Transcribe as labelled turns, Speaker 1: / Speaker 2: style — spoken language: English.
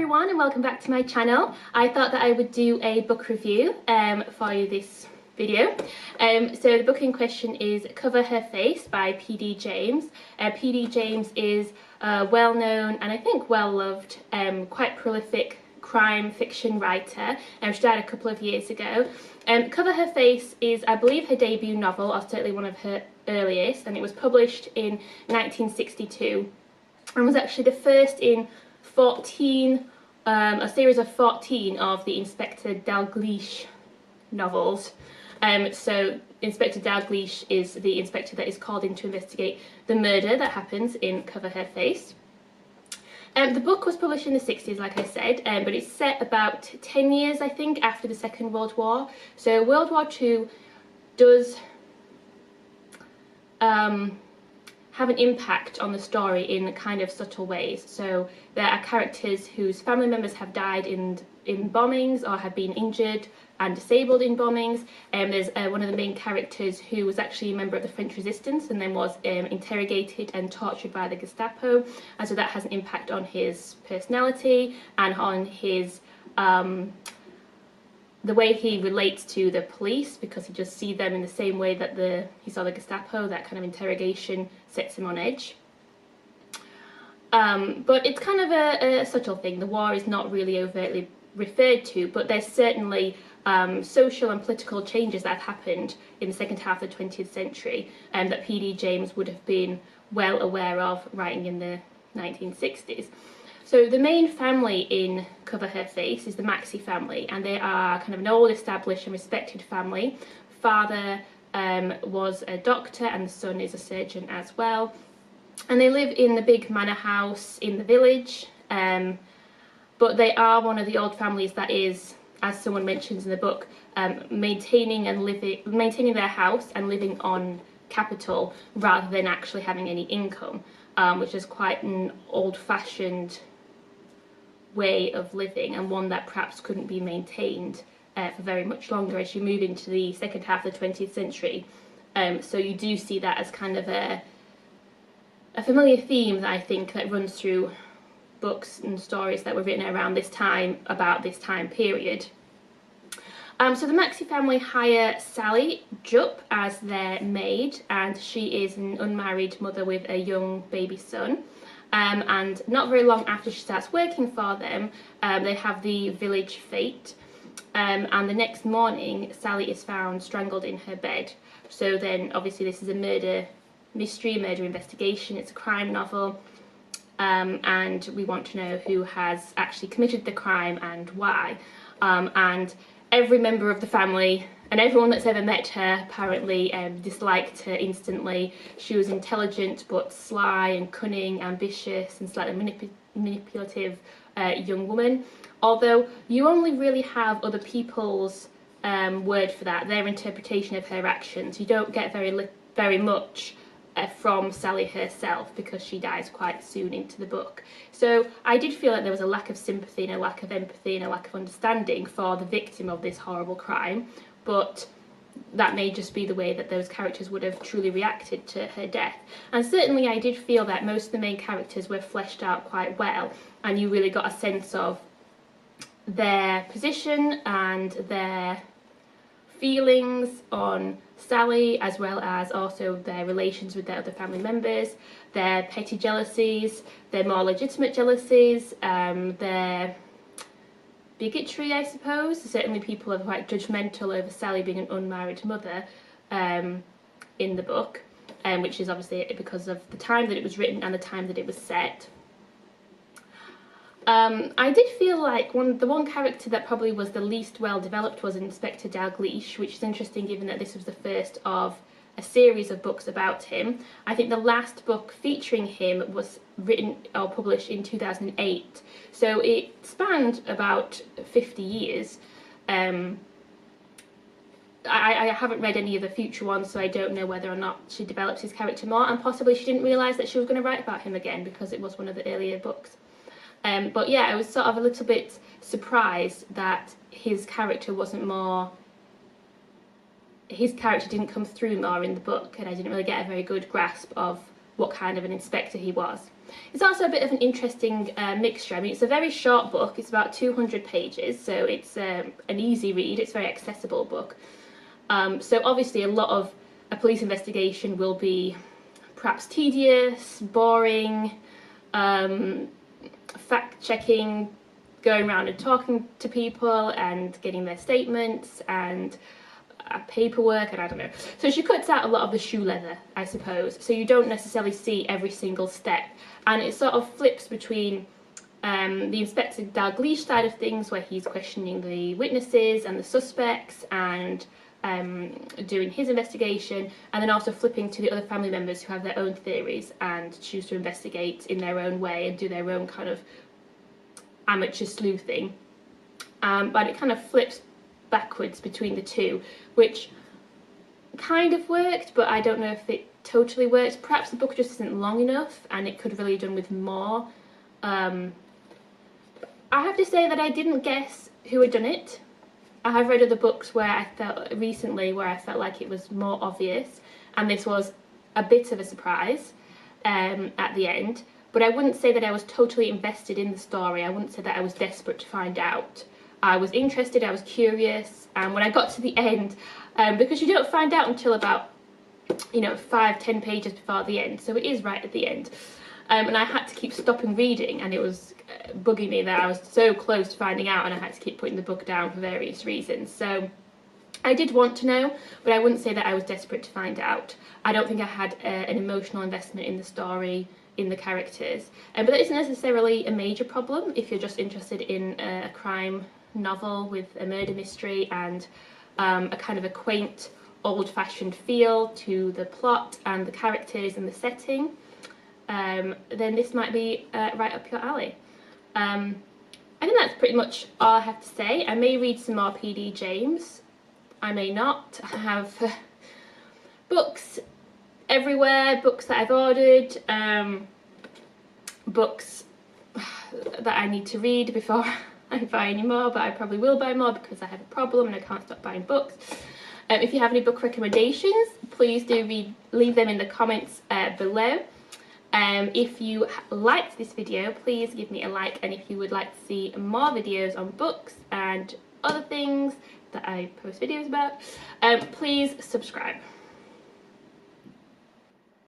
Speaker 1: everyone and welcome back to my channel. I thought that I would do a book review for you this video. So the book in question is Cover Her Face by P.D. James. P.D. James is a well-known and I think well-loved, quite prolific crime fiction writer. She died a couple of years ago. Cover Her Face is, I believe, her debut novel, or certainly one of her earliest, and it was published in 1962 and was actually the first in a series of 14 of the Inspector Dalgleish novels. So Inspector Dalgleish is the inspector that is called in to investigate the murder that happens in Cover Her Face. The book was published in the 60s, like I said, but it's set about 10 years, I think, after the Second World War. So World War II does have an impact on the story in kind of subtle ways. So there are characters whose family members have died in bombings or have been injured and disabled in bombings. There's one of the main characters who was actually a member of the French resistance and then was interrogated and tortured by the Gestapo, and so that has an impact on his personality and on his the way he relates to the police, because he just sees them in the same way that he saw the Gestapo. That kind of interrogation sets him on edge. But it's kind of a subtle thing. The war is not really overtly referred to, but there's certainly social and political changes that have happened in the second half of the 20th century that P.D. James would have been well aware of writing in the 1960s. So the main family in Cover Her Face is the Maxey family, and they are kind of an old, established and respected family. Father was a doctor and the son is a surgeon as well. And they live in the big manor house in the village, but they are one of the old families that is, as someone mentions in the book, maintaining their house and living on capital rather than actually having any income, which is quite an old-fashioned way of living, and one that perhaps couldn't be maintained for very much longer as you move into the second half of the 20th century. So you do see that as kind of a familiar theme that I think that runs through books and stories that were written around this time, about this time period. So the Maxey family hire Sally Jupp as their maid, and she is an unmarried mother with a young baby son. And not very long after she starts working for them, they have the village fete, and the next morning Sally is found strangled in her bed. So then obviously this is a murder mystery, murder investigation, it's a crime novel, and we want to know who has actually committed the crime and why. And every member of the family and everyone that's ever met her apparently disliked her instantly. She was intelligent but sly and cunning, ambitious and slightly manipulative young woman. Although you only really have other people's word for that, their interpretation of her actions. You don't get very much from Sally herself, because she dies quite soon into the book. So I did feel like there was a lack of sympathy and a lack of empathy and a lack of understanding for the victim of this horrible crime, but that may just be the way that those characters would have truly reacted to her death. And certainly I did feel that most of the main characters were fleshed out quite well, and you really got a sense of their position and their feelings on Sally, as well as also their relations with their other family members, their petty jealousies, their more legitimate jealousies, their bigotry, I suppose. Certainly people are quite judgmental over Sally being an unmarried mother in the book, which is obviously because of the time that it was written and the time that it was set. I did feel like the one character that probably was the least well developed was Inspector Dalgleish, which is interesting given that this was the first of a series of books about him. I think the last book featuring him was written or published in 2008, so it spanned about 50 years. I haven't read any of the future ones, so I don't know whether or not she developed his character more, and possibly she didn't realise that she was going to write about him again because it was one of the earlier books. But yeah, I was sort of a little bit surprised that his character didn't come through more in the book, and I didn't really get a very good grasp of what kind of an inspector he was. It's also a bit of an interesting mixture. I mean, it's a very short book. It's about 200 pages, so it's an easy read. It's a very accessible book. So obviously a lot of a police investigation will be perhaps tedious, boring, fact-checking, going around and talking to people and getting their statements and paperwork, and I don't know. So she cuts out a lot of the shoe leather, I suppose, so you don't necessarily see every single step, and it sort of flips between the Inspector Dalgleish side of things, where he's questioning the witnesses and the suspects and doing his investigation, and then also flipping to the other family members who have their own theories and choose to investigate in their own way and do their own kind of amateur sleuthing. But it kind of flips backwards between the two, which kind of worked, but I don't know if it totally worked. Perhaps the book just isn't long enough and it could have really done with more. I have to say that I didn't guess who had done it. I have read other books where I felt like it was more obvious, and this was a bit of a surprise at the end. But I wouldn't say that I was totally invested in the story. I wouldn't say that I was desperate to find out. I was interested, I was curious, and when I got to the end, because you don't find out until about, 5-10 pages before the end, so it is right at the end. And I had to keep stopping reading, and it was bugging me that I was so close to finding out, and I had to keep putting the book down for various reasons. So I did want to know, but I wouldn't say that I was desperate to find out. I don't think I had an emotional investment in the story, in the characters, but that isn't necessarily a major problem if you're just interested in a crime novel with a murder mystery and a kind of a quaint, old-fashioned feel to the plot and the characters and the setting. Then this might be right up your alley. I think that's pretty much all I have to say. I may read some more P.D. James. I may not. I have books everywhere, books that I've ordered, books that I need to read before I buy any more, but I probably will buy more because I have a problem and I can't stop buying books. If you have any book recommendations, please do leave them in the comments below. If you liked this video, please give me a like, and if you would like to see more videos on books and other things that I post videos about, please subscribe.